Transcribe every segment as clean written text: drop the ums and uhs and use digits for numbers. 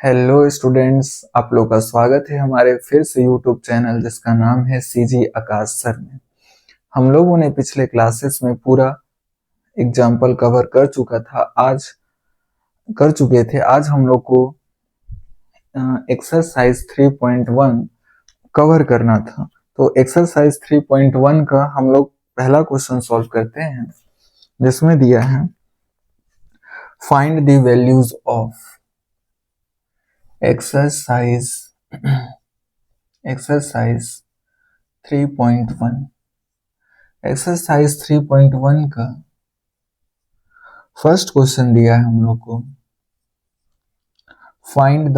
Hello students, आप लोग का स्वागत है हमारे फिर से यूट्यूब चैनल जिसका नाम है सीजी आकाश सर में। हम लोगों ने पिछले क्लासेस में पूरा एग्जाम्पल कवर कर चुके थे। आज हम लोग को एक्सरसाइज 3.1 कवर करना था। तो एक्सरसाइज 3.1 का हम लोग पहला क्वेश्चन सॉल्व करते हैं, जिसमें दिया है find the values of exercise 3.1। Exercise 3.1 का फर्स्ट क्वेश्चन दिया है हम लोग को, फाइंड द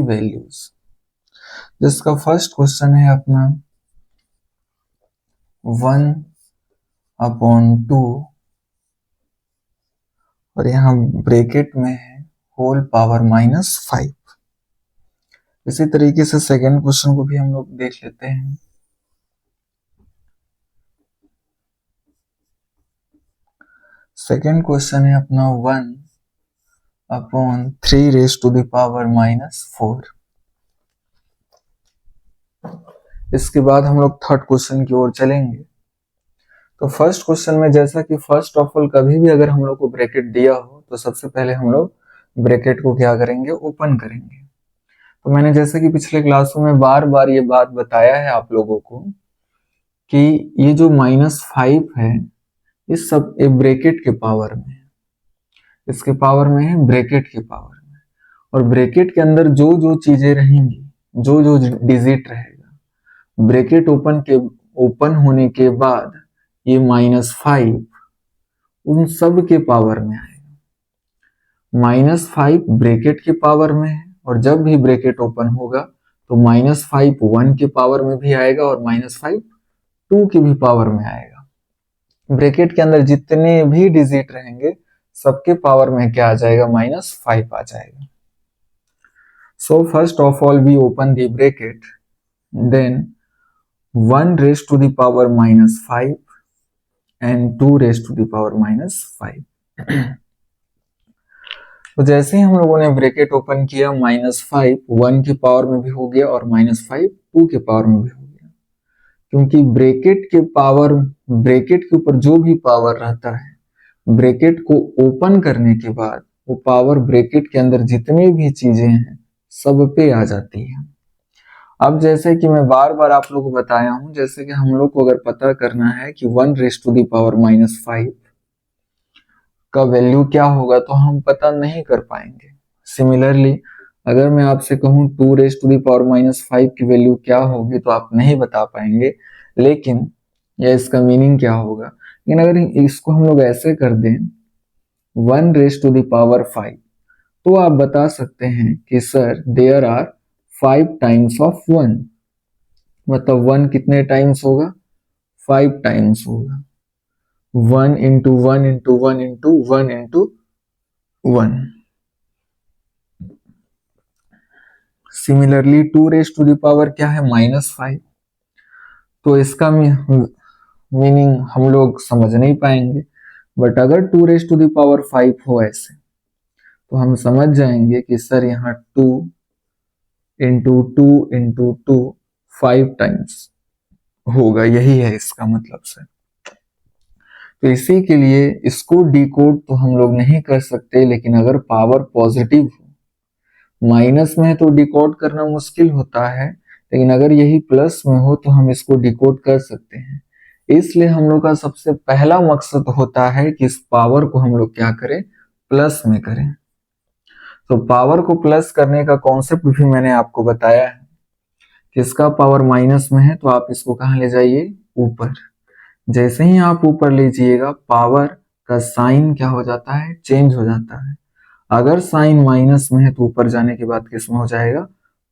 वैल्यूज, जिसका फर्स्ट क्वेश्चन है अपना 1/2 और यहाँ ब्रैकेट में है होल पावर -5। इसी तरीके से सेकेंड क्वेश्चन को भी हम लोग देख लेते हैं। सेकेंड क्वेश्चन है अपना 1/3⁻⁻⁴। इसके बाद हम लोग थर्ड क्वेश्चन की ओर चलेंगे। तो फर्स्ट क्वेश्चन में जैसा कि फर्स्ट ऑफ ऑल कभी भी अगर हम लोग को ब्रैकेट दिया हो तो सबसे पहले हम लोग ब्रैकेट को क्या करेंगे, ओपन करेंगे। तो मैंने जैसे कि पिछले क्लासों में बार बार ये बात बताया है आप लोगों को कि ये जो -5 है इस सब ब्रैकेट के पावर में है, इसके पावर में है ब्रैकेट के पावर में। और ब्रैकेट के अंदर जो जो चीजें रहेंगी, जो जो डिजिट रहेगा, ब्रैकेट ओपन होने के बाद ये -5 उन सब के पावर में आएगा। -5 ब्रैकेट के पावर में है और जब भी ब्रैकेट ओपन होगा तो -5 1 के पावर में भी आएगा और -5 2 की भी पावर में आएगा। ब्रैकेट के अंदर जितने भी डिजिट रहेंगे सबके पावर में क्या आ जाएगा, -5 आ जाएगा। So first of all we open the bracket, then 1⁻⁻5 and 2⁻⁻5। तो जैसे ही हम लोगों ने ब्रैकेट ओपन किया, -5 1 की पावर में भी हो गया और -5 2 के पावर में भी हो गया। क्योंकि ब्रैकेट के ऊपर जो भी पावर रहता है, ब्रैकेट को ओपन करने के बाद वो पावर ब्रैकेट के अंदर जितने भी चीजें हैं सब पे आ जाती है। अब जैसे कि मैं बार बार आप लोगों को बताया हूं, जैसे कि हम लोग को अगर पता करना है कि 1⁻⁻5 का वैल्यू क्या होगा तो हम पता नहीं कर पाएंगे। सिमिलरली अगर मैं आपसे कहूं 2⁻⁻5 की वैल्यू क्या होगी तो आप नहीं बता पाएंगे, लेकिन या इसका मीनिंग क्या होगा। लेकिन अगर इसको हम लोग ऐसे कर दें 1⁻5 तो आप बता सकते हैं कि sir there are 5 times of 1, मतलब 1 कितने टाइम्स होगा, 5 टाइम्स होगा। 1 × 1 × 1 × 1 × 1। सिमिलरली 2⁻⁻ क्या है, -5। तो इसका मीनिंग हम लोग समझ नहीं पाएंगे, बट अगर 2⁻5 हो ऐसे तो हम समझ जाएंगे कि सर यहाँ 2 × 2 × 2 5 टाइम्स होगा, यही है इसका मतलब सर। तो इसी के लिए इसको डिकोड तो हम लोग नहीं कर सकते, लेकिन अगर पावर पॉजिटिव हो, माइनस में है तो डिकोड करना मुश्किल होता है, लेकिन अगर यही प्लस में हो तो हम इसको डिकोड कर सकते हैं। इसलिए हम लोग का सबसे पहला मकसद होता है कि इस पावर को हम लोग क्या करें, प्लस में करें। तो पावर को प्लस करने का कॉन्सेप्ट भी मैंने आपको बताया है कि इसका पावर माइनस में है तो आप इसको कहां ले जाइए, ऊपर। जैसे ही आप ऊपर लीजिएगा पावर का साइन क्या हो जाता है, चेंज हो जाता है। अगर साइन माइनस में है तो ऊपर जाने के बाद किस में हो जाएगा,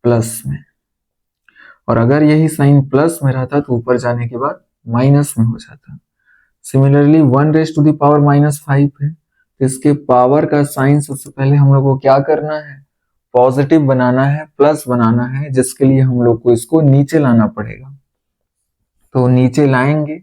प्लस में। और अगर यही साइन प्लस में रहता तो ऊपर जाने के बाद माइनस में हो जाता। सिमिलरली 1⁻⁻5 है तो इसके पावर का साइन सबसे पहले हम लोग को क्या करना है, पॉजिटिव बनाना है, प्लस बनाना है, जिसके लिए हम लोग को इसको नीचे लाना पड़ेगा। तो नीचे लाएंगे,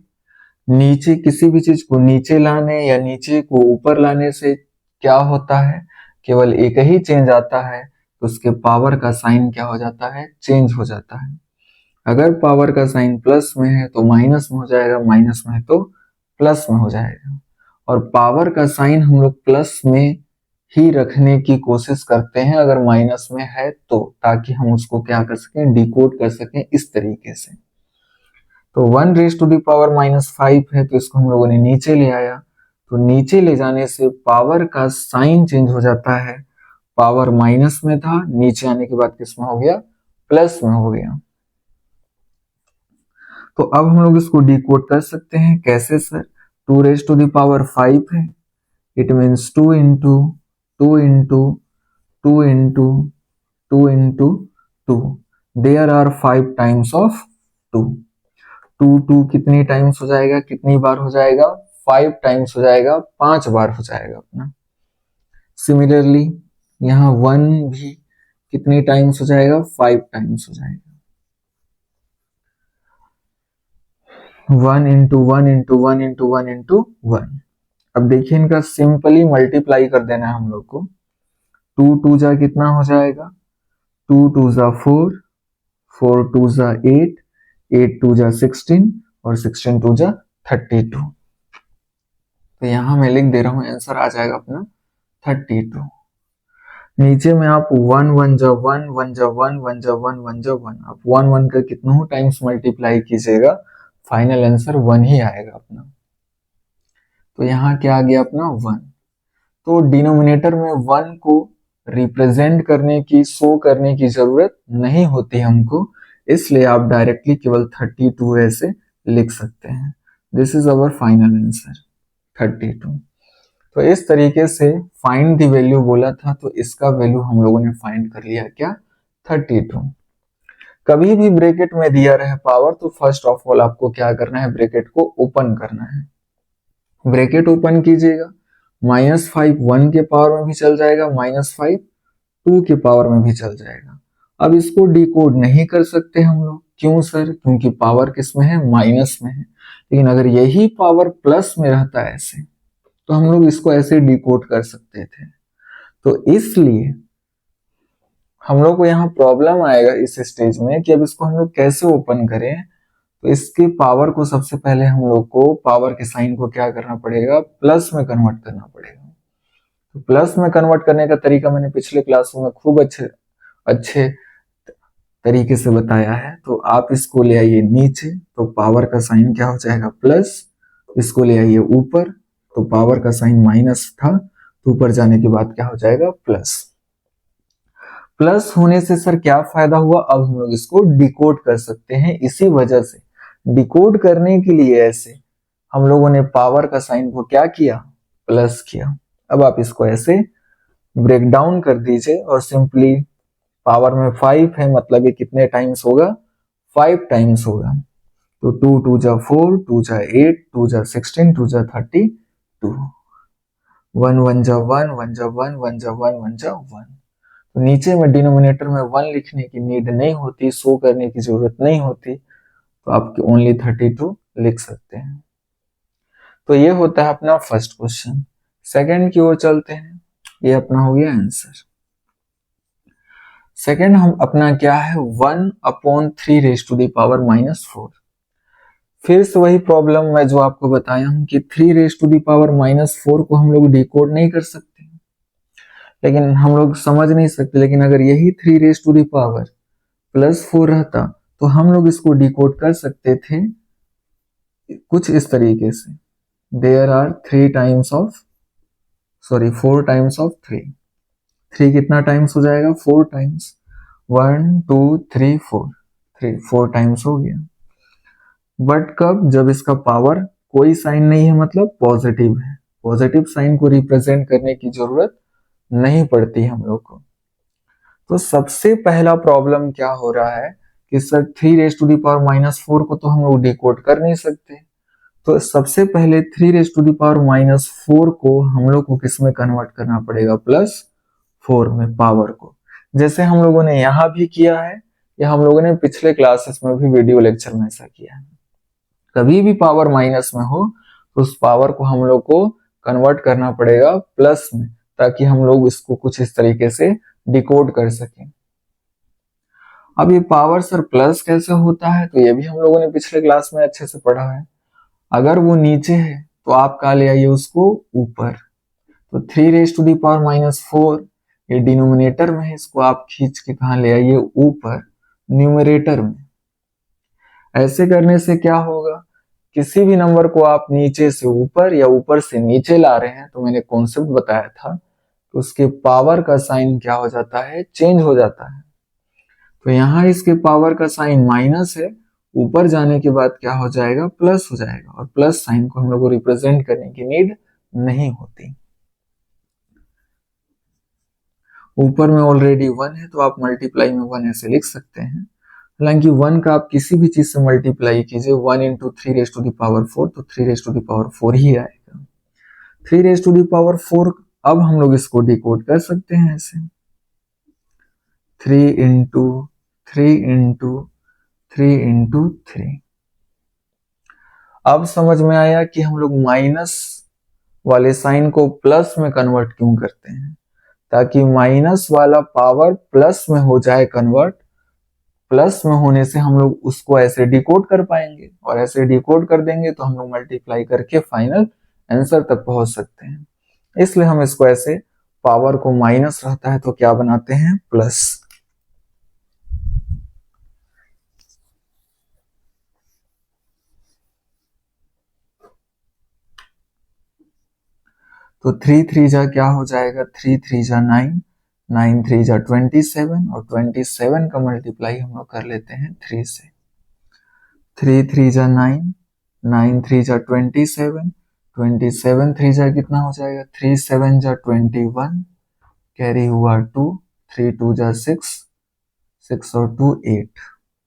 नीचे किसी भी चीज को नीचे लाने या नीचे को ऊपर लाने से क्या होता है, केवल एक ही चेंज आता है, तो उसके पावर का साइन क्या हो जाता है, चेंज हो जाता है। अगर पावर का साइन प्लस में है तो माइनस में हो जाएगा, माइनस में है तो प्लस में हो जाएगा। और पावर का साइन हम लोग प्लस में ही रखने की कोशिश करते हैं अगर माइनस में है तो, ताकि हम उसको क्या कर सकें, डिकोड कर सकें इस तरीके से। तो 1 raised to the power -5 है, तो इसको हम लोगों ने नीचे ले आया, तो नीचे ले जाने से पावर का साइन चेंज हो जाता है। पावर माइनस में था, नीचे आने के बाद किस में हो गया, प्लस में हो गया। तो अब हम लोग इसको डिकोड कर सकते हैं, कैसे sir, 2 raised to the power 5 है, it means 2 into 2 into 2 into 2 into 2, there are 5 times of 2। 2 कितनी टाइम्स हो जाएगा, कितनी बार हो जाएगा, 5 टाइम्स हो जाएगा, 5 बार हो जाएगा अपना। सिमिलरली यहाँ 1 भी कितनी टाइम्स हो जाएगा, 5 टाइम्स हो जाएगा। 1 इंटू 1 इंटू 1 इंटू 1 इंटू 1। अब देखिए इनका सिंपली मल्टीप्लाई कर देना है हम लोग को। 2 2 जा कितना हो जाएगा, 2 2 जा 4, 4 2 जा 8, 8 2 जा 16 और 16 2 जा 32। तो यहां मैं लिख दे रहा हूं, आंसर आ जाएगा अपना 32। नीचे में आप 1 1 जा 1, 1 जा 1, 1 जा 1, 1 जा 1, आप 1 1 का कितनों टाइम्स मल्टीप्लाई कीजिएगा, फाइनल आंसर 1 ही आएगा अपना। तो यहाँ क्या आ गया अपना 1। तो डिनोमिनेटर में 1 को रिप्रेजेंट करने की, शो करने की जरूरत नहीं होती हमको, इसलिए आप डायरेक्टली केवल 32 ऐसे लिख सकते हैं। This is our final answer 32। तो इस तरीके से फाइंड द वैल्यू बोला था, तो इसका वैल्यू हम लोगों ने फाइंड कर लिया, क्या, 32। कभी भी ब्रैकेट में दिया रहे पावर, तो फर्स्ट ऑफ ऑल आपको क्या करना है, ब्रैकेट को ओपन करना है। ब्रैकेट ओपन कीजिएगा, -5 1 के पावर में भी चल जाएगा, -5 2 के पावर में भी चल जाएगा। अब इसको डिकोड नहीं कर सकते हम लोग, क्यों सर, क्योंकि पावर किस में है, माइनस में है। लेकिन अगर यही पावर प्लस में रहता है ऐसे, तो हम लोग इसको ऐसे डिकोड कर सकते थे। तो इसलिए हम लोग को यहाँ प्रॉब्लम आएगा इस स्टेज में कि अब इसको हम लोग कैसे ओपन करें। तो इसके पावर को सबसे पहले हम लोग को पावर के साइन को क्या करना पड़ेगा, प्लस में कन्वर्ट करना पड़ेगा। तो प्लस में कन्वर्ट करने का तरीका मैंने पिछले क्लासों में खूब अच्छे तरीके से बताया है। तो आप इसको ले आइए नीचे, तो पावर का साइन क्या हो जाएगा, प्लस। इसको ले आइए ऊपर, तो पावर का साइन माइनस था, तो ऊपर जाने के बाद क्या हो जाएगा, प्लस। प्लस होने से सर क्या फायदा हुआ, अब हम लोग इसको डिकोड कर सकते हैं। इसी वजह से डिकोड करने के लिए ऐसे हम लोगों ने पावर का साइन को क्या किया, प्लस किया। अब आप इसको ऐसे ब्रेक डाउन कर दीजिए और सिंपली पावर में 5 है, मतलब ये कितने टाइम्स होगा, 5 टाइम्स होगा। तो 2 2 जा 4, 2 जा 8, 2 जा 16, 2 जा 32, 1 1 जा 1, 1 जा 1, 1 जा 1, 1 जा 1। तो नीचे में डिनोमिनेटर में 1 लिखने की नीड नहीं होती, शो करने की जरूरत नहीं होती, तो आप ओनली 32 लिख सकते हैं। तो ये होता है अपना फर्स्ट क्वेश्चन। सेकंड की ओर चलते हैं, ये अपना हो गया आंसर। सेकंड हम अपना क्या है, 1/3 raised to the power -4। फिर से वही प्रॉब्लम मैं जो आपको बताया हूं कि 3 raised to the power -4 को हम लोग डिकोड नहीं कर सकते, लेकिन हम लोग समझ नहीं सकते। लेकिन अगर यही 3 raised to the power +4 रहता, तो हम लोग इसको डिकोड कर सकते थे कुछ इस तरीके से, देयर आर 4 टाइम्स ऑफ 3। 3 कितना टाइम्स हो जाएगा, 4 टाइम्स, 1 2 3 4 टाइम्स हो गया। बट कब, जब इसका पावर कोई साइन नहीं है, मतलब पॉजिटिव है, पॉजिटिव साइन को रिप्रेजेंट करने की जरूरत नहीं पड़ती हम लोग को। तो सबसे पहला प्रॉब्लम क्या हो रहा है कि sir 3 raised to the power -4 को तो हम लोग डिकोड कर नहीं सकते। तो सबसे पहले 3 raised to the power -4 को हम लोग को किस में कन्वर्ट करना पड़ेगा, +4 में, पावर को। जैसे हम लोगों ने यहां भी किया है, या हम लोगों ने पिछले क्लासेस में भी वीडियो लेक्चर में ऐसा किया है। कभी भी पावर माइनस में हो, तो उस पावर को हम लोग को कन्वर्ट करना पड़ेगा प्लस में, ताकि हम लोग इसको कुछ इस तरीके से डिकोड कर सकें। अब ये पावर सर प्लस कैसे होता है, तो ये भी हम लोगों ने पिछले क्लास में अच्छे से पढ़ा है। अगर वो नीचे है तो आप कहाँ ले आइए उसको ऊपर। तो 3⁻⁻⁴ ये डिनोमिनेटर में है, इसको आप खींच के कहाँ ले आइए ऊपर न्यूमरेटर में। ऐसे करने से क्या होगा, किसी भी नंबर को आप नीचे से ऊपर या ऊपर से नीचे ला रहे हैं, तो मैंने कॉन्सेप्ट बताया था कि उसके पावर का साइन क्या हो जाता है, चेंज हो जाता है। तो यहाँ इसके पावर का साइन माइनस है, ऊपर जाने के बाद क्या हो जाएगा, प्लस हो जाएगा, और प्लस साइन को हम लोग को रिप्रेजेंट करने की नीड नहीं होती। ऊपर में ऑलरेडी 1 है तो आप मल्टीप्लाई में 1 ऐसे लिख सकते हैं। हालांकि 1 का आप किसी भी चीज से मल्टीप्लाई कीजिए, 1 × 3⁻⁴ तो 3⁻⁴ ही आएगा। 3⁻⁴ अब हम लोग इसको डिकोड कर सकते हैं ऐसे 3 × 3 × 3 × 3। अब समझ में आया कि हम लोग माइनस वाले साइन को प्लस में कन्वर्ट क्यों करते हैं, ताकि माइनस वाला पावर प्लस में हो जाए कन्वर्ट। प्लस में होने से हम लोग उसको ऐसे डिकोड कर पाएंगे, और ऐसे डिकोड कर देंगे तो हम लोग मल्टीप्लाई करके फाइनल आंसर तक पहुंच सकते हैं। इसलिए हम इसको ऐसे पावर को माइनस रहता है तो क्या बनाते हैं, प्लस। तो 3 3 जा क्या हो जाएगा, 3 3 जा 9, 9 3 जा 27, और 27 का मल्टीप्लाई हम लोग कर लेते हैं 3 से। 3 3 जा 9, 9 3 जा 27, 27 3 जा कितना हो जाएगा, 3 7 जा 21, कैरी हुआ 2, 3 2 जा 6, 6 और 2 8।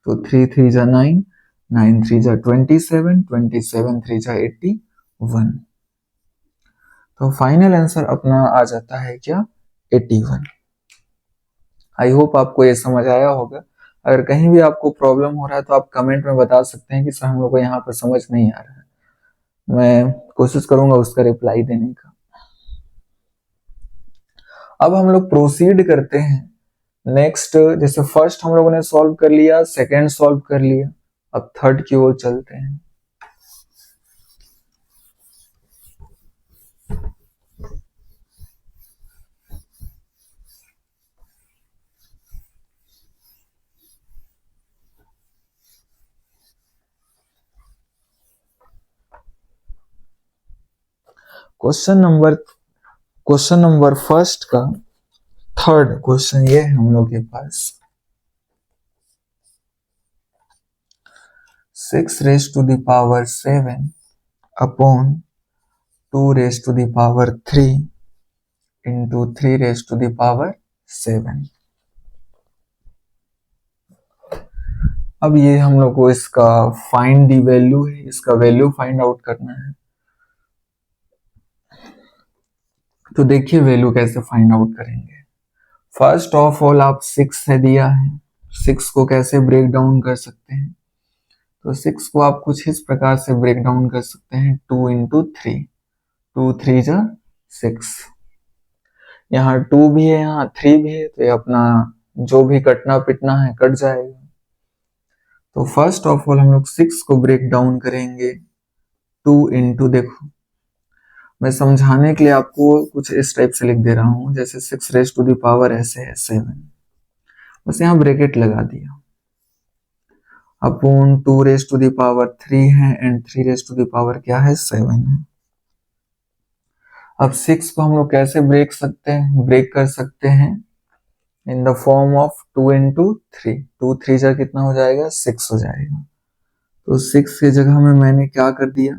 तो 3 3 जा 9, 9 3 जा 27, 27 3 जा 81। तो फाइनल आंसर अपना आ जाता है क्या, 81। आई होप आपको ये समझ आया होगा। अगर कहीं भी आपको प्रॉब्लम हो रहा है तो आप कमेंट में बता सकते हैं कि सर हम लोग को यहाँ पर समझ नहीं आ रहा है, मैं कोशिश करूंगा उसका रिप्लाई देने का। अब हम लोग प्रोसीड करते हैं नेक्स्ट। जैसे फर्स्ट हम लोगों ने सॉल्व कर लिया, सेकेंड सॉल्व कर लिया, अब थर्ड की ओर चलते हैं। क्वेश्चन नंबर फर्स्ट का थर्ड क्वेश्चन ये है हम लोग के पास, 6⁻⁷ अपॉन 2⁻³ इंटू 3⁻⁷। अब ये हम लोग को इसका फाइंड दी वैल्यू है, इसका वैल्यू फाइंड आउट करना है। तो देखिए वैल्यू कैसे फाइंड आउट करेंगे। फर्स्ट ऑफ ऑल आप 6 से दिया है, 6 को कैसे ब्रेक डाउन कर सकते हैं, तो 6 को आप कुछ इस प्रकार से ब्रेक डाउन कर सकते हैं, 2 × 3, 2 3 जा 6। यहाँ 2 भी है, यहाँ 3 भी है, तो ये अपना जो भी कटना पिटना है कट जाएगा। तो फर्स्ट ऑफ ऑल हम लोग 6 को ब्रेक डाउन करेंगे 2 × देखो मैं समझाने के लिए आपको कुछ इस टाइप से लिख दे रहा हूं, जैसे 6⁻⁴ ऐसे है 7, बस यहाँ ब्रैकेट लगा दिया, अपॉन 2⁻³ है एंड 3⁻³ क्या है, 7 है। अब 6 को हम लोग कैसे ब्रेक कर सकते हैं, इन द फॉर्म ऑफ 2 × 3, 2 3 जा कितना हो जाएगा, 6 हो जाएगा। तो 6 की जगह में मैंने क्या कर दिया,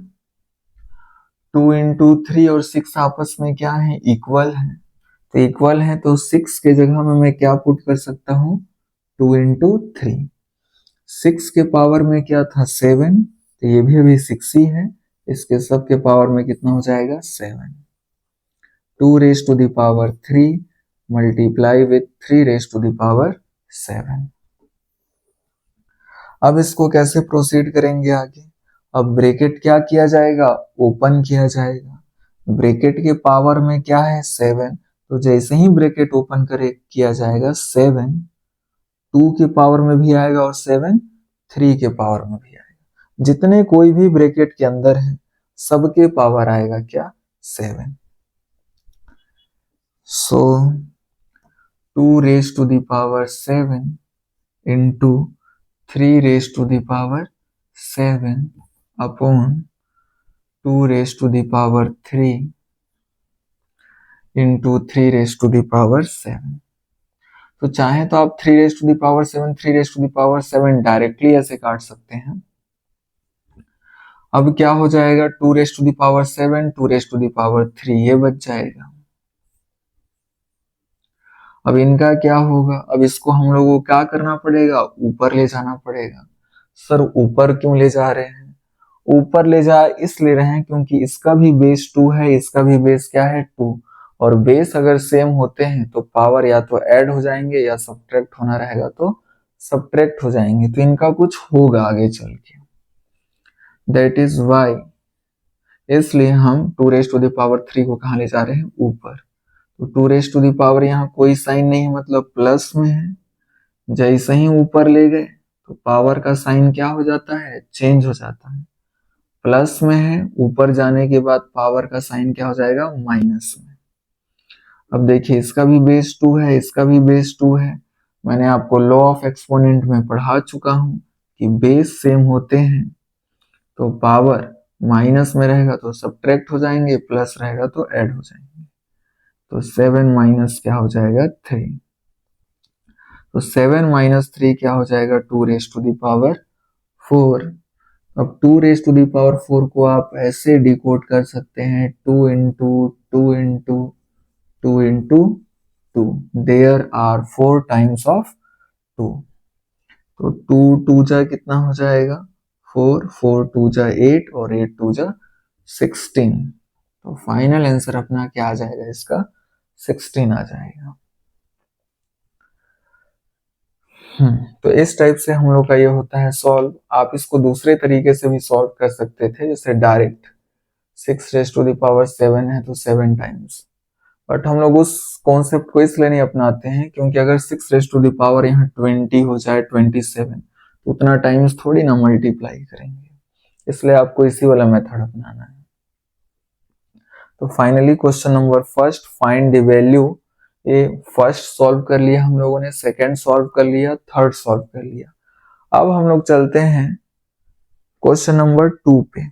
2 × 3 और 6 आपस में क्या है, इक्वल है, तो इक्वल है तो 6 के जगह में मैं क्या पुट कर सकता हूँ, 2 × 3। 6 के पावर में क्या था, 7, तो ये भी अभी 6 ही है, इसके सब के पावर में कितना हो जाएगा, 7। 2⁻³ मल्टीप्लाई विथ 3⁻⁷। अब इसको कैसे प्रोसीड करेंगे आगे, अब ब्रैकेट क्या किया जाएगा, ओपन किया जाएगा। ब्रैकेट के पावर में क्या है, 7, तो जैसे ही ब्रैकेट ओपन किया जाएगा 7 2 के पावर में भी आएगा और 7 3 के पावर में भी आएगा। जितने कोई भी ब्रैकेट के अंदर है सबके पावर आएगा क्या 7। So 2 raise to the power 7 into 3 raise to the power 7 upon 2 raise to the power 3 into 3 raise to the power 7। तो चाहे तो आप 3 raise to the power 7 3 raise to the power 7 directly ऐसे काट सकते हैं। अब क्या हो जाएगा 2 raise to the power 7 2 raise to the power 3 ये बच जाएगा। अब इनका क्या होगा, अब इसको हम लोगों को क्या करना पड़ेगा, ऊपर ले जाना पड़ेगा। सर ऊपर क्यों ले जा रहे हैं, ऊपर ले जा इसलिए रहे हैं क्योंकि इसका भी बेस 2 है, इसका भी बेस क्या है 2, और बेस अगर सेम होते हैं तो पावर या तो ऐड हो जाएंगे या सब्ट्रैक्ट होना रहेगा तो सब्ट्रैक्ट हो जाएंगे, तो इनका कुछ होगा आगे चल के। दैट इज वाई, इसलिए हम 2 रेज टू द पावर 3 को कहाँ ले जा रहे हैं, ऊपर। तो 2 रेज टू द पावर यहाँ कोई साइन नहीं है मतलब प्लस में है, जैसे ही ऊपर ले गए तो पावर का साइन क्या हो जाता है, चेंज हो जाता है। प्लस में है, ऊपर जाने के बाद पावर का साइन क्या हो जाएगा, माइनस में। अब देखिए इसका भी बेस 2 है, इसका भी बेस 2 है। मैंने आपको लॉ ऑफ एक्सपोनेंट में पढ़ा चुका हूं कि बेस सेम होते हैं तो पावर माइनस में रहेगा तो सब्ट्रैक्ट हो जाएंगे, प्लस रहेगा तो ऐड हो जाएंगे। तो 7 माइनस क्या हो जाएगा 3, तो 7 माइनस 3 क्या हो जाएगा 2 रेज टू द पावर 4। अब 2 रेज टू द पावर 4 को आप ऐसे डिकोड कर सकते हैं 2 into 2 into 2 into 2, there are 4 times of 2। तो 2 2 जा कितना हो जाएगा 4, 4 2 जा 8 और 8 2 जा 16। तो फाइनल आंसर अपना क्या आ जाएगा, इसका 16 आ जाएगा। तो इस टाइप से हम लोग का ये होता है सॉल्व। आप इसको दूसरे तरीके से भी सॉल्व कर सकते थे, जैसे direct 6 raise to the power 7 है तो 7 टाइम्स, बट हम लोग उस कॉन्सेप्ट को इसलिए नहीं अपनाते हैं क्योंकि अगर 6 रेज टू द पावर यहाँ 20 हो जाए 27 तो उतना टाइम्स थोड़ी ना मल्टीप्लाई करेंगे, इसलिए आपको इसी वाला मेथड अपनाना है। तो finally question number first, find the value, ये फर्स्ट सॉल्व कर लिया हम लोगों ने, सेकंड सॉल्व कर लिया, थर्ड सॉल्व कर लिया। अब हम लोग चलते हैं क्वेश्चन नंबर 2 पे।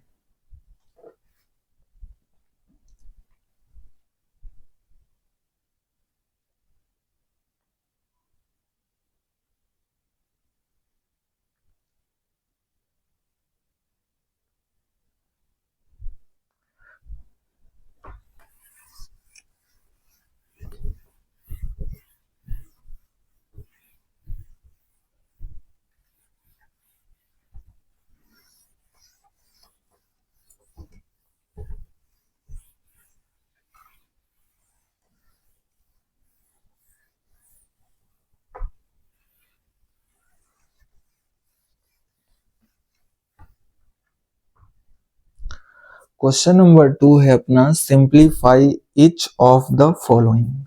क्वेश्चन नंबर 2 है अपना, simplify each of the following.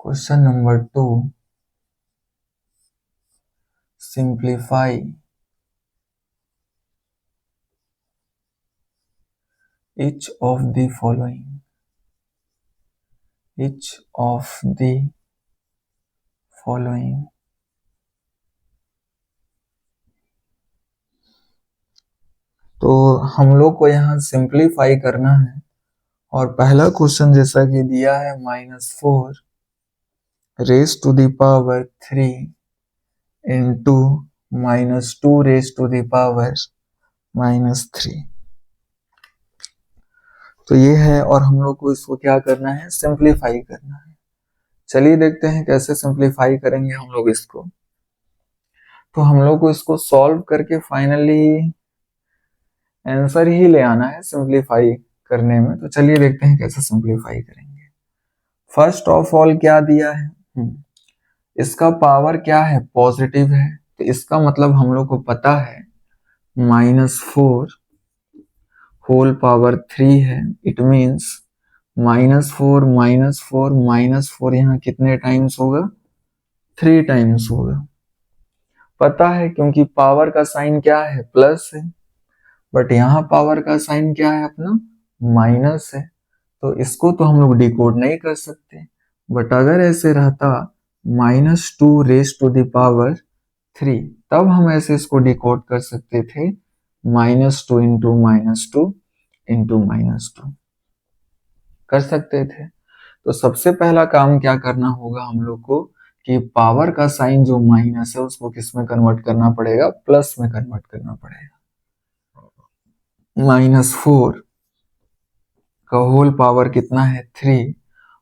Question number 2, simplify each of the following, each of the following. तो हम लोग को यहाँ सिंप्लीफाई करना है, और पहला क्वेश्चन जैसा कि दिया है -4 रेज टू द पावर 3 इंटू -2 रेज टू द पावर -3। तो ये है, और हम लोग को इसको क्या करना है, सिंप्लीफाई करना है। चलिए देखते हैं कैसे सिंप्लीफाई करेंगे हम लोग इसको। तो हम लोग को इसको सॉल्व करके फाइनली आंसर ही ले आना है सिंप्लीफाई करने में। तो चलिए देखते हैं कैसे सिंप्लीफाई करेंगे। फर्स्ट ऑफ ऑल क्या दिया है, इसका पावर क्या है, पॉजिटिव है, तो इसका मतलब हम लोग को पता है -4 होल पावर 3 है। इट मीन्स -4 -4 -4 यहाँ कितने टाइम्स होगा? 3 टाइम्स होगा। पता है क्योंकि पावर का साइन क्या है? प्लस है, बट यहाँ पावर का साइन क्या है अपना? माइनस है। तो इसको तो हम लोग डिकोड नहीं कर सकते, बट अगर ऐसे रहता -2 raised to the power 3, तब हम ऐसे इसको डिकोड कर सकते थे, -2 इंटू -2 इंटू -2 कर सकते थे। तो सबसे पहला काम क्या करना होगा हम लोग को कि पावर का साइन जो माइनस है उसको किस में कन्वर्ट करना पड़ेगा? प्लस में कन्वर्ट करना पड़ेगा। -4 का होल पावर कितना है? 3।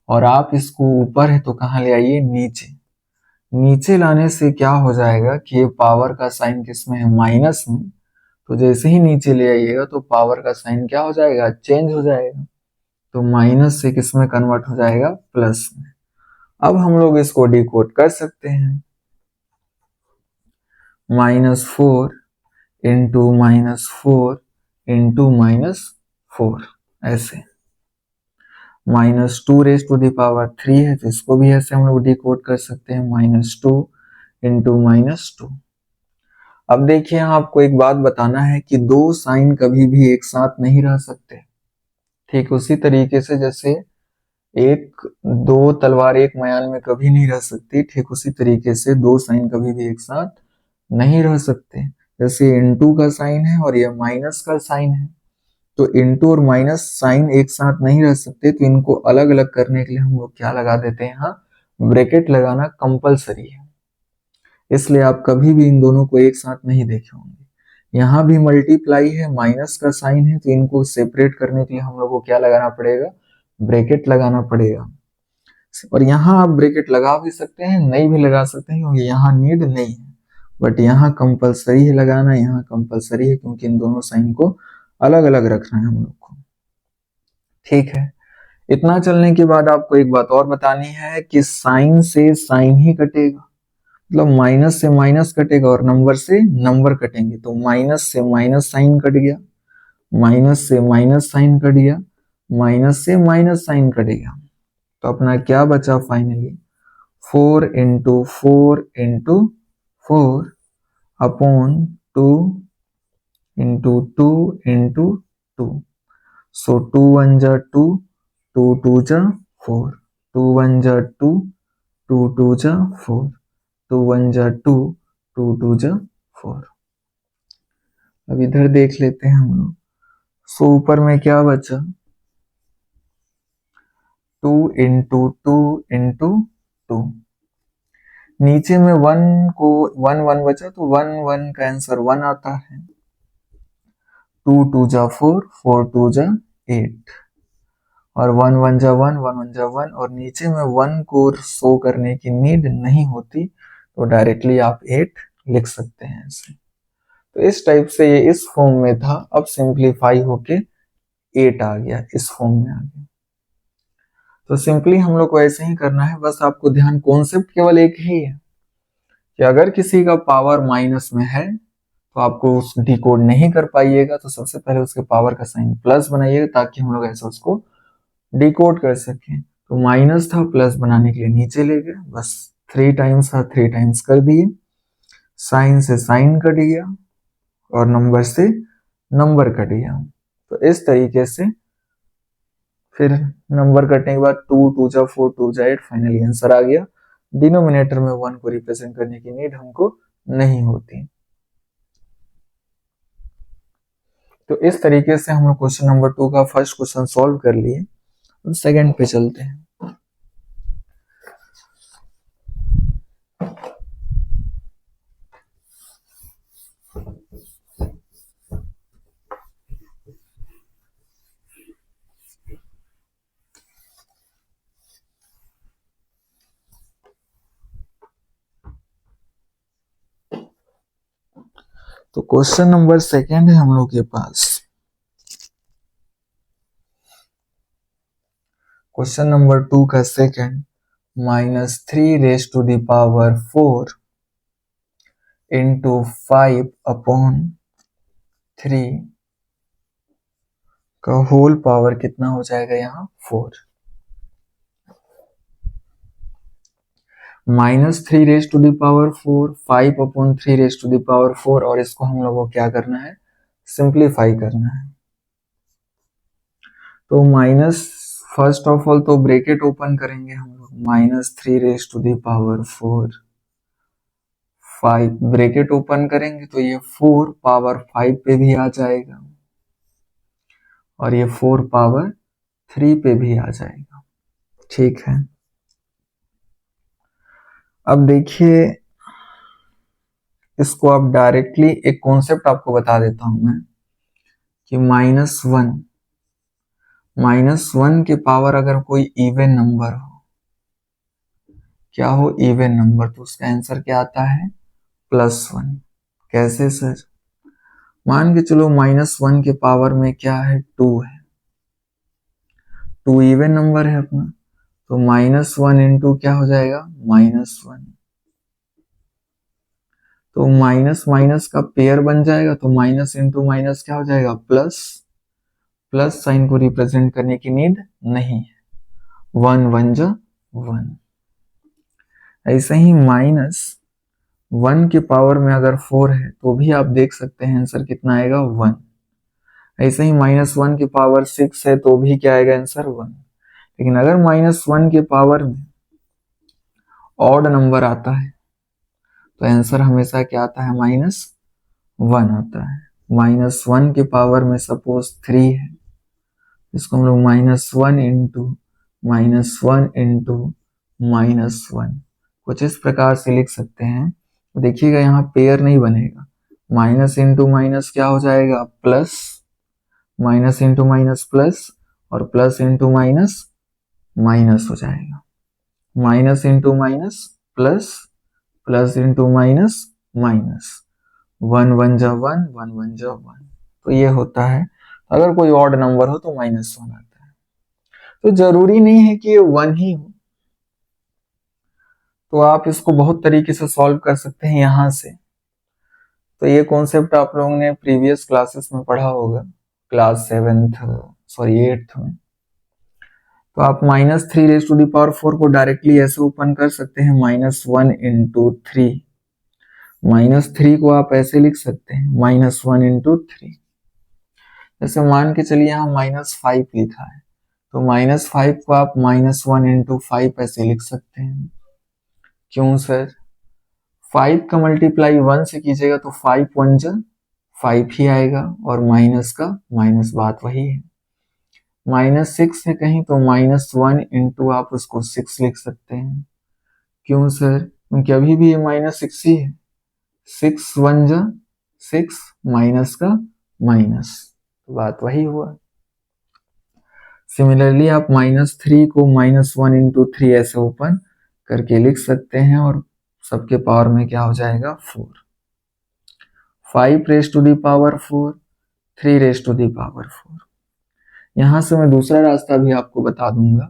और आप इसको ऊपर है तो कहाँ ले आइए? नीचे। नीचे लाने से क्या हो जाएगा कि ये पावर का साइन किस में है? माइनस में। तो जैसे ही नीचे ले आइएगा तो पावर का साइन क्या हो जाएगा? चेंज हो जाएगा। तो माइनस से किस में कन्वर्ट हो जाएगा? प्लस में। अब हम लोग इसको डिकोड कर सकते हैं। -4 इंटू -4 इंटू -4 ऐसे। -2 raised to the power 3 है तो इसको भी ऐसे हम लोग डिकोड कर सकते हैं, -2 इंटू -2। अब देखिए आपको एक बात बताना है कि दो साइन कभी भी एक साथ नहीं रह सकते। ठीक उसी तरीके से जैसे एक दो तलवार एक मयान में कभी नहीं रह सकती, ठीक उसी तरीके से दो साइन कभी भी एक साथ नहीं रह सकते। जैसे इंटू का साइन है और यह माइनस का साइन है, तो इंटू और माइनस साइन एक साथ नहीं रह सकते, तो इनको अलग अलग करने के लिए हम लोग क्या लगा देते हैं? यहाँ ब्रैकेट लगाना कंपलसरी है। इसलिए आप कभी भी इन दोनों को एक साथ नहीं देखे होंगे। यहाँ भी मल्टीप्लाई है, माइनस का साइन है, तो इनको सेपरेट करने के लिए हम लोग को क्या लगाना पड़ेगा? ब्रैकेट लगाना पड़ेगा। और यहाँ आप ब्रैकेट लगा भी सकते हैं, नहीं भी लगा सकते हैं, क्योंकि यहाँ नीड नहीं है, बट यहाँ कंपलसरी है लगाना, यहाँ कंपलसरी है क्योंकि इन दोनों साइन को अलग अलग रखना है हम लोग को। ठीक है, इतना चलने के बाद आपको एक बात और बतानी है कि साइन से साइन ही कटेगा, मतलब माइनस से माइनस कटेगा और नंबर से नंबर कटेंगे। तो माइनस से माइनस साइन कट गया, माइनस से माइनस साइन कट गया, माइनस से माइनस साइन कट गया। तो अपना क्या बचा finally? 4 into 4 into 4 upon 2 into 2 into 2। सो 2 1 जा 2, 2 2 जा 4, 2 1 जा 2, 2 2 जा 4, 2 1 जा 2, 2 2 जा 4। अब इधर देख लेते हैं हम लोग। सो ऊपर में क्या बचा? 2 इंटू 2 इंटू 2। नीचे में 1 को 1 1 बचा तो 1 1 का आंसर 1 आता है। 2 2 जा 4, 4 2 जा 8 और 1 1 जा 1, 1 1 जा 1 और नीचे में 1 को शो करने की नीड नहीं होती, तो डायरेक्टली आप 8 लिख सकते हैं ऐसे। तो इस टाइप से ये इस फॉर्म में था, अब सिंप्लीफाई होके 8 आ गया, इस फॉर्म में आ गया। तो सिंपली हम लोग को ऐसे ही करना है, बस आपको ध्यान, कॉन्सेप्ट केवल एक ही है कि अगर किसी का पावर माइनस में है तो आपको उस डिकोड नहीं कर पाइएगा, तो सबसे पहले उसके पावर का साइन प्लस बनाइएगा ताकि हम लोग ऐसा उसको डिकोड कर सकें। तो माइनस था, प्लस बनाने के लिए नीचे ले गए, बस 3 टाइम्स था, 3 टाइम्स कर दिए, साइन से साइन कट गया और नंबर से नंबर कट गया। तो इस तरीके से फिर नंबर कटने के बाद 2 2 जा 4, 2 जा 8, फाइनली आंसर आ गया। डिनोमिनेटर में 1 को रिप्रेजेंट करने की नीड हमको नहीं होती। तो इस तरीके से हम लोग क्वेश्चन नंबर 2 का फर्स्ट क्वेश्चन सॉल्व कर लिए। अब सेकंड पे चलते हैं। तो क्वेश्चन नंबर सेकंड है हम लोग के पास। क्वेश्चन नंबर 2 का second, -3 raised to the power 4 into 5 upon 3 का होल पावर कितना हो जाएगा यहाँ 4, -3 raise to the power 4, 5/3 raise to the power 4, और इसको हम लोगों को क्या करना है, सिंप्लीफाई करना है। तो माइनस, फर्स्ट ऑफ ऑल तो ब्रैकेट ओपन करेंगे हम लोग, -3 raise to the power 4, 5 bracket open करेंगे तो ये 4 पावर 5 पे भी आ जाएगा और ये 4 पावर 3 पे भी आ जाएगा। ठीक है, अब देखिए इसको आप डायरेक्टली, एक कॉन्सेप्ट आपको बता देता हूं मैं कि -1 के पावर अगर कोई इवन नंबर हो, क्या हो, इवन नंबर, तो उसका आंसर क्या आता है, +1। कैसे सर, मान के चलो -1 के पावर में क्या है, 2 है, 2 इवन नंबर है अपना, तो -1 इंटू क्या हो जाएगा, -1, तो माइनस माइनस का पेयर बन जाएगा, तो माइनस इंटू माइनस क्या हो जाएगा, प्लस, प्लस साइन को रिप्रेजेंट करने की नीड नहीं है, 1 1 जा 1। ऐसे ही -1 के पावर में अगर 4 है तो भी आप देख सकते हैं आंसर कितना आएगा, 1। ऐसे ही -1 के पावर 6 है तो भी क्या आएगा आंसर, 1। लेकिन अगर -1 के पावर में ऑड नंबर आता है तो आंसर हमेशा क्या आता है, -1 आता है। -1 के पावर में सपोज 3 है, इसको हम लोग -1 कुछ इस प्रकार से लिख सकते हैं। तो देखिएगा यहाँ पेयर नहीं बनेगा, माइनस इंटू माइनस क्या हो जाएगा, plus, minus into minus plus, और प्लस इंटू माइनस माइनस हो जाएगा, minus into minus plus, plus into minus minus, 1 1 जा 1, 1 1 जा 1। तो ये होता है, अगर कोई ऑड नंबर हो तो -1 आता है। तो जरूरी नहीं है कि ये 1 ही हो, तो आप इसको बहुत तरीके से सॉल्व कर सकते हैं यहां से। तो ये कॉन्सेप्ट आप लोगों ने प्रीवियस क्लासेस में पढ़ा होगा, क्लास 7th, सॉरी 8th में। तो आप -3 रेज़ टू द पावर 4 को डायरेक्टली ऐसे ओपन कर सकते हैं, -1 इंटू 3, -3 को आप ऐसे लिख सकते हैं, -1 इंटू 3। जैसे मान के चलिए यहाँ -5 लिखा है, तो -5 को आप -1 इंटू 5 ऐसे लिख सकते हैं। क्यों सर, 5 का मल्टीप्लाई 1 से कीजिएगा तो 5 1 जा 5 ही आएगा, और माइनस का माइनस, बात वही है। -6 है कहीं तो -1 इंटू आप उसको 6 लिख सकते हैं। क्यों सर, क्योंकि अभी भी ये -6 ही है, 6 1 जा 6, माइनस का माइनस, बात वही हुआ। सिमिलरली आप -3 को -1 इंटू 3 ऐसे ओपन करके लिख सकते हैं, और सबके पावर में क्या हो जाएगा, 4। 5 raise to the power 4, 3 raise to the power 4। यहां से मैं दूसरा रास्ता भी आपको बता दूंगा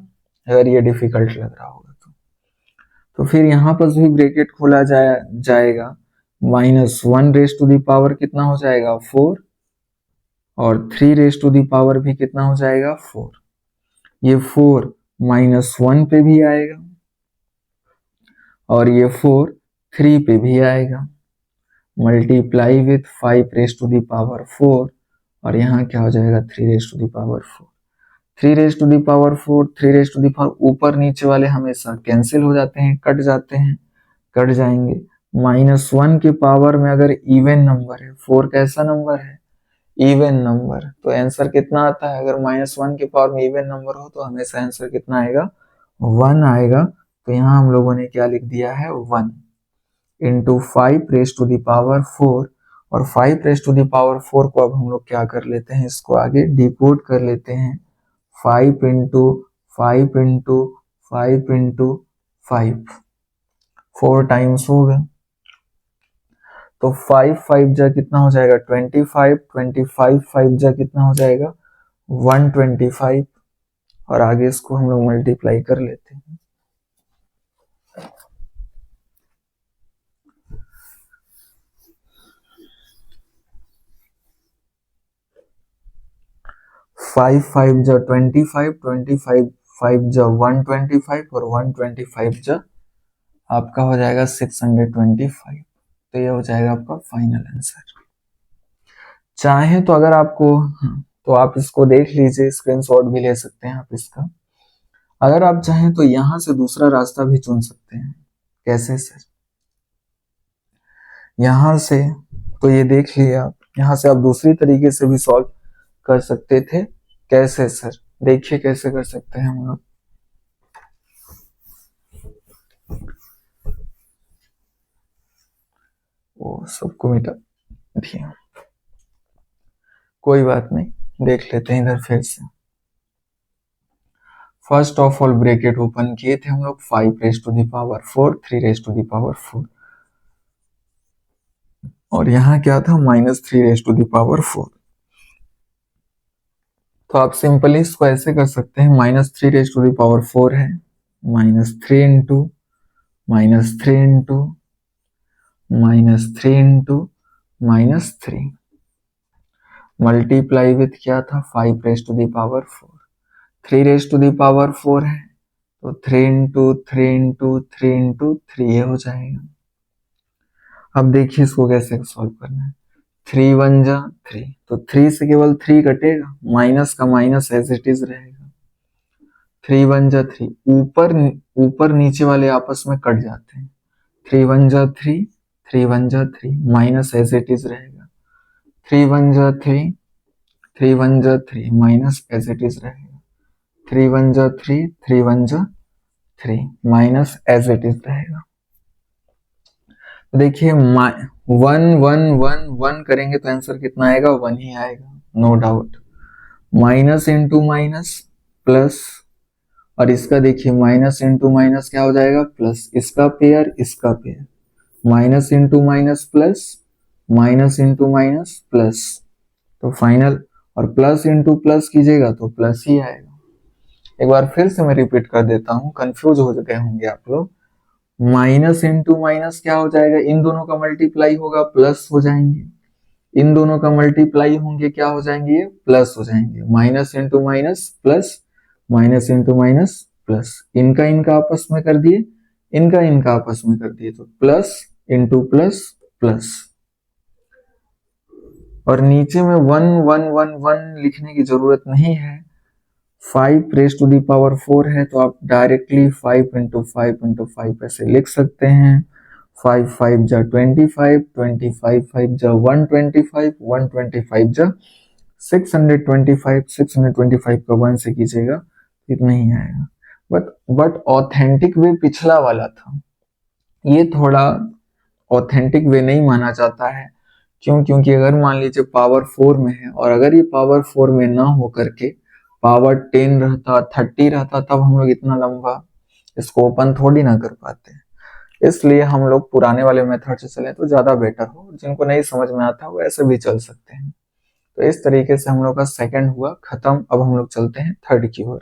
अगर ये डिफिकल्ट लग रहा होगा तो फिर यहाँ पर भी ब्रैकेट खोला जाएगा, -1 रेज़ टू द पावर कितना हो जाएगा, 4, और 3 रेज़ टू द पावर भी कितना हो जाएगा, 4। ये 4 -1 पे भी आएगा, और ये 4 3 पे भी आएगा, multiply with 5 raise to the power 4, और यहाँ क्या हो जाएगा, 3 raise to the power 4। 3 raise to the power 4, 3 raise to the power, ऊपर नीचे वाले हमेशा कैंसिल हो जाते हैं, कट जाते हैं, कट जाएंगे। -1 के पावर में अगर इवन नंबर है, 4 कैसा नंबर है, इवन नंबर, तो आंसर कितना आता है, अगर -1 के पावर में इवन नंबर हो तो हमेशा आंसर कितना आएगा, 1 आएगा। तो यहाँ हम लोगों ने क्या लिख दिया है, 1 into 5 raise to the power 4, और 5 रेज़ टू द पावर 4 को अब हम लोग क्या कर लेते हैं, इसको आगे डिकोड कर लेते हैं, 5 इंटू 5 इंटू 5 इंटू 5, 4 टाइम्स होगा, तो 5 5 जा कितना हो जाएगा, 25, 25 5 जा कितना हो जाएगा, 125, और आगे इसको हम लोग मल्टीप्लाई कर लेते हैं। 5 5 जा 25, 25 5 जा 125 और 125 जा आपका हो जाएगा 625। तो ये हो जाएगा आपका फाइनल आंसर। चाहे तो अगर आपको तो आप इसको देख लीजिए, स्क्रीनशॉट भी ले सकते हैं आप इसका। अगर आप चाहें तो यहां से दूसरा रास्ता भी चुन सकते हैं। कैसे सर? यहां से तो ये देख लिए आप, यहां से आप दूसरी तरीके से भी सॉल्व कर सकते थे। कैसे सर? देखिए कैसे कर सकते हैं हम लोग। वो सबको मिटा दिया, कोई बात नहीं, देख लेते हैं इधर फिर से। First of all bracket open किए थे हम लोग, 5 raise to the power 4, 3 raise to the power 4, और यहाँ क्या था -3 रेज टू द पावर 4। तो आप सिंपली इसको ऐसे कर सकते हैं, -3 रेज टू द पावर 4 है, -3 into -3 into -3 into -3 multiply with क्या था 5 raise to the power 4। 3 raise to the power 4 है तो 3 इंटू 3 इंटू 3 इंटू 3 ये हो जाएगा। अब देखिए इसको कैसे सॉल्व करना है। 3 1 जा 3, तो 3 से केवल 3 कटेगा, माइनस का माइनस एज इट इज रहेगा। 3 1 जा 3, ऊपर नीचे वाले आपस में कट जाते हैं। 3 1 जा 3, 3 1 जा 3, माइनस एज इट इज रहेगा। 3 1 जा 3, 3 1 जा 3, माइनस एज इट इज रहेगा। 3 1 जा 3, 3 1 जा 3, माइनस एज इट इज रहेगा। देखिए 1 1 1 1 करेंगे तो आंसर कितना आएगा? 1 ही आएगा, no doubt. Minus into minus plus, और इसका देखिए माइनस इंटू माइनस क्या हो जाएगा? प्लस, इसका पेयर इसका pair, minus into minus plus, minus into minus plus, तो फाइनल, और प्लस इंटू प्लस कीजिएगा तो प्लस ही आएगा। एक बार फिर से मैं रिपीट कर देता हूं, कंफ्यूज हो गए होंगे आप लोग। माइनस इंटू माइनस क्या हो जाएगा? इन दोनों का मल्टीप्लाई होगा, प्लस हो जाएंगे। इन दोनों का मल्टीप्लाई होंगे, क्या हो जाएंगे? ये प्लस हो जाएंगे। Minus into minus plus, minus into minus plus, इनका इनका आपस में कर दिए, इनका इनका आपस में कर दिए, तो प्लस इंटू प्लस प्लस, और नीचे में 1 1 1 1 लिखने की जरूरत नहीं है। 5 रेज टू द पावर 4 है तो आप डायरेक्टली 5 इंटू 5 ऐसे लिख सकते हैं। 5 5 जा 25, 25 5 जा 125, 125 जा 625, 625 का 1 से कीजिएगा इतना ही आएगा। बट ऑथेंटिक वे पिछला वाला था, ये थोड़ा ऑथेंटिक वे नहीं माना जाता है। क्यों? क्योंकि अगर मान लीजिए पावर 4 में है, और अगर ये पावर 4 में ना हो करके पावर 10 रहता, 30 रहता, तब हम लोग इतना लंबा इसको ओपन थोड़ी ना कर पाते। इसलिए हम लोग पुराने वाले मेथड से चले तो ज्यादा बेटर हो। जिनको नहीं समझ में आता वो ऐसे भी चल सकते हैं। तो इस तरीके से हम लोग का सेकंड हुआ खत्म। अब हम लोग चलते हैं थर्ड की ओर।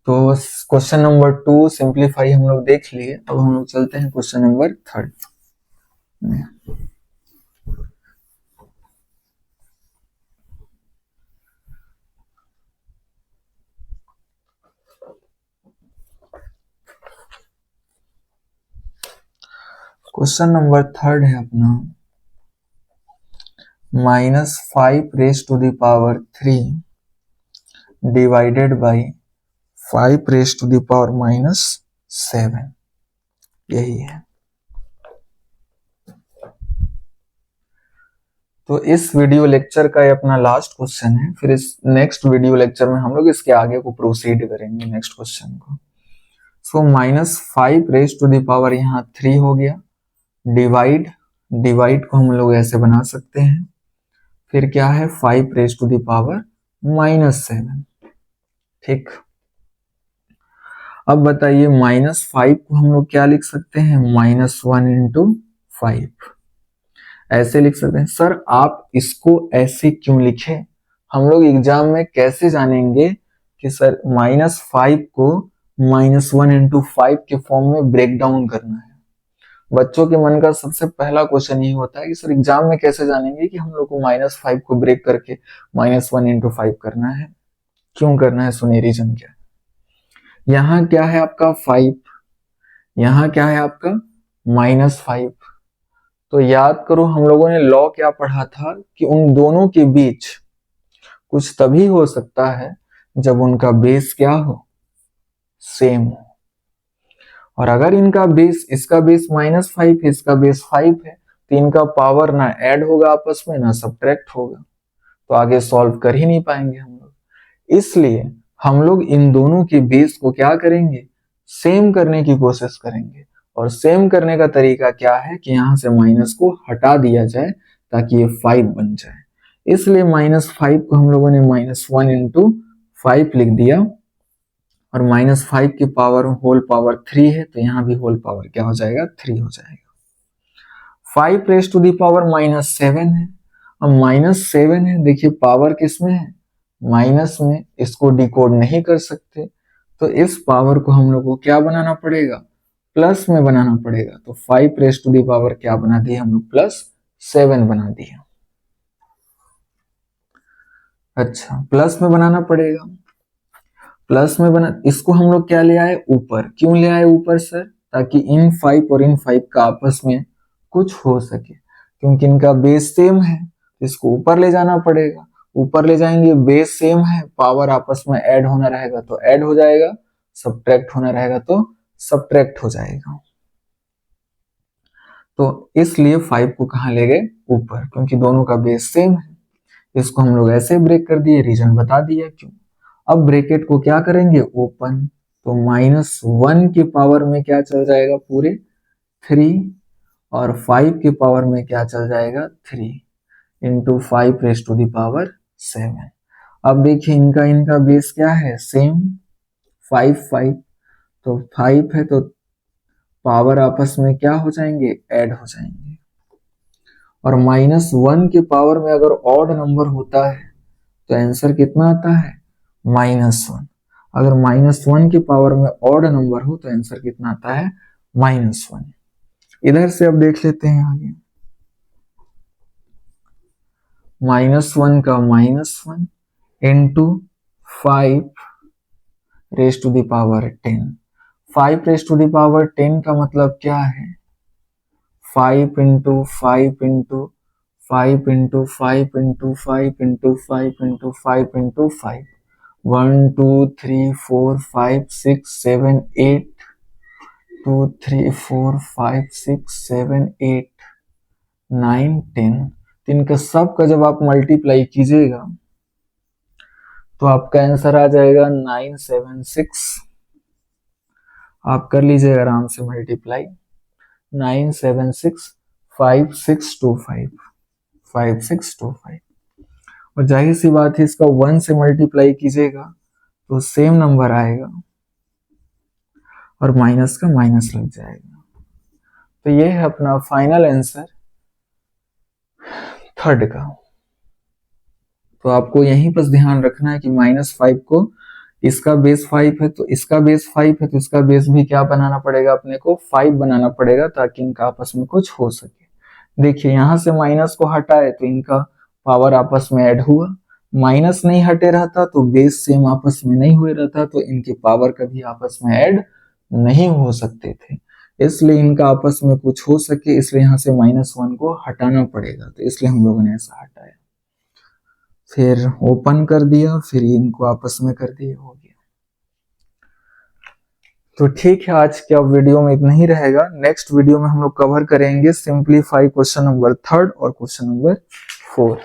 तो क्वेश्चन नंबर 2 सिंप्लीफाई हम लोग देख लिए। अब हम लोग चलते हैं क्वेश्चन नंबर 3। क्वेश्चन नंबर 3 है अपना, -5 raise to the power 3 divided by 5 raise to the power -7, यही है। तो इस वीडियो लेक्चर का ये अपना लास्ट क्वेश्चन है। फिर इस नेक्स्ट वीडियो लेक्चर में हम लोग इसके आगे को प्रोसीड करेंगे नेक्स्ट क्वेश्चन को। सो -5 रेज टू द पावर यहाँ 3 हो गया, डिवाइड को हम लोग ऐसे बना सकते हैं। फिर क्या है? 5 रेज टू द पावर -7, ठीक। अब बताइए -5 को हम लोग क्या लिख सकते हैं? -1 इंटू 5 ऐसे लिख सकते हैं। सर आप इसको ऐसे क्यों लिखे? हम लोग एग्जाम में कैसे जानेंगे कि सर -5 को -1 इंटू 5 के फॉर्म में ब्रेक डाउन करना है? बच्चों के मन का सबसे पहला क्वेश्चन यही होता है कि सर एग्जाम में कैसे जानेंगे कि हम लोग को -5 को ब्रेक करके -1 इंटू 5 करना है, क्यों करना है, सुनिए रीजन क्या है। यहाँ क्या है आपका 5, यहाँ क्या है आपका -5। तो याद करो हम लोगों ने लॉ क्या पढ़ा था कि उन दोनों के बीच कुछ तभी हो सकता है जब उनका बेस क्या हो, सेम हो। और अगर इनका बेस, इसका बेस -5 है, इसका बेस 5 है, तो इनका पावर ना ऐड होगा आपस में ना सब्ट्रैक्ट होगा, तो आगे सॉल्व कर ही नहीं पाएंगे हम लोग। इसलिए हम लोग इन दोनों के बेस को क्या करेंगे, सेम करने की कोशिश करेंगे। और सेम करने का तरीका क्या है कि यहां से माइनस को हटा दिया जाए ताकि ये 5 बन जाए। इसलिए -5 को हम लोगों ने -1 इंटू 5 लिख दिया, और -5 की पावर होल पावर 3 है, तो यहाँ भी होल पावर क्या हो जाएगा, 3 हो जाएगा। 5 रेज टू दी पावर -7 है। अब -7 है, देखिए पावर किसमें है, माइनस में, इसको डिकोड नहीं कर सकते, तो इस पावर को हम लोग को क्या बनाना पड़ेगा, प्लस में बनाना पड़ेगा। तो 5 रेज टू दी पावर क्या बना दिया हम लोग, +7 बना दिया। अच्छा, प्लस में बनाना पड़ेगा, प्लस में बना, इसको हम लोग क्या ले आए, ऊपर। क्यों ले आए ऊपर सर, ताकि इन 5 और इन 5 का आपस में कुछ हो सके, क्योंकि इनका बेस सेम है, इसको ऊपर ले जाना पड़ेगा। ऊपर ले जाएंगे, बेस सेम है, पावर आपस में ऐड होना रहेगा तो ऐड हो जाएगा, सब्ट्रैक्ट होना रहेगा तो सब्ट्रैक्ट हो जाएगा। तो इसलिए 5 को कहां ले गए, ऊपर, क्योंकि दोनों का बेस सेम है। इसको हम लोग ऐसे ब्रेक कर दिए, रीजन बता दिया क्यों। अब ब्रैकेट को क्या करेंगे, ओपन, तो -1 की पावर में क्या चल जाएगा, पूरे 3, और 5 की पावर में क्या चल जाएगा, 3 into 5 raise to the power 7। अब देखिए इनका बेस क्या है, सेम, 5 तो 5 है, तो पावर आपस में क्या हो जाएंगे, ऐड हो जाएंगे। और -1 की पावर में अगर ऑड नंबर होता है तो आंसर कितना आता है, -1। अगर -1 की पावर में ऑड नंबर हो तो आंसर कितना आता है, -1। इधर से अब देख लेते हैं आगे, -1 का -1 into 5 raise to the power 10। 5 raise to the power 10 का मतलब क्या है, 5 into 5 into 5 into 5 into 5 into 5 into 5 into 5, 1 2 3 4 5 6 7 8, 2 3 4 5 6 7 8 9 10। इनका सब का जब आप मल्टीप्लाई कीजिएगा तो आपका आंसर आ जाएगा 976। आप कर लीजिएगा आराम से मल्टीप्लाई, 976 5625 5625। और जाहिर सी बात है इसका 1 से मल्टीप्लाई कीजिएगा तो सेम नंबर आएगा, और माइनस का माइनस लग जाएगा। तो ये है अपना फाइनल आंसर थर्ड का। तो आपको यहीं पर ध्यान रखना है कि -5 को, इसका बेस 5 है तो इसका बेस 5 है, तो इसका बेस भी क्या बनाना पड़ेगा, अपने को 5 बनाना पड़ेगा, ताकि इनका आपस में कुछ हो सके। देखिए यहां से माइनस को हटाए तो इनका पावर आपस में ऐड हुआ, माइनस नहीं हटे रहता तो बेस सेम आपस में नहीं हुए रहता, तो इनके पावर कभी आपस में ऐड नहीं हो सकते थे। इसलिए इनका आपस में कुछ हो सके, इसलिए यहाँ से -1 को हटाना पड़ेगा, तो इसलिए हम लोगों ने ऐसा हटाया। फिर ओपन कर दिया, फिर इनको आपस में कर दिया, हो गया। तो ठीक है, आज के वीडियो में इतना ही रहेगा। नेक्स्ट वीडियो में हम लोग कवर करेंगे सिंपलीफाई क्वेश्चन नंबर 3 और क्वेश्चन नंबर 4।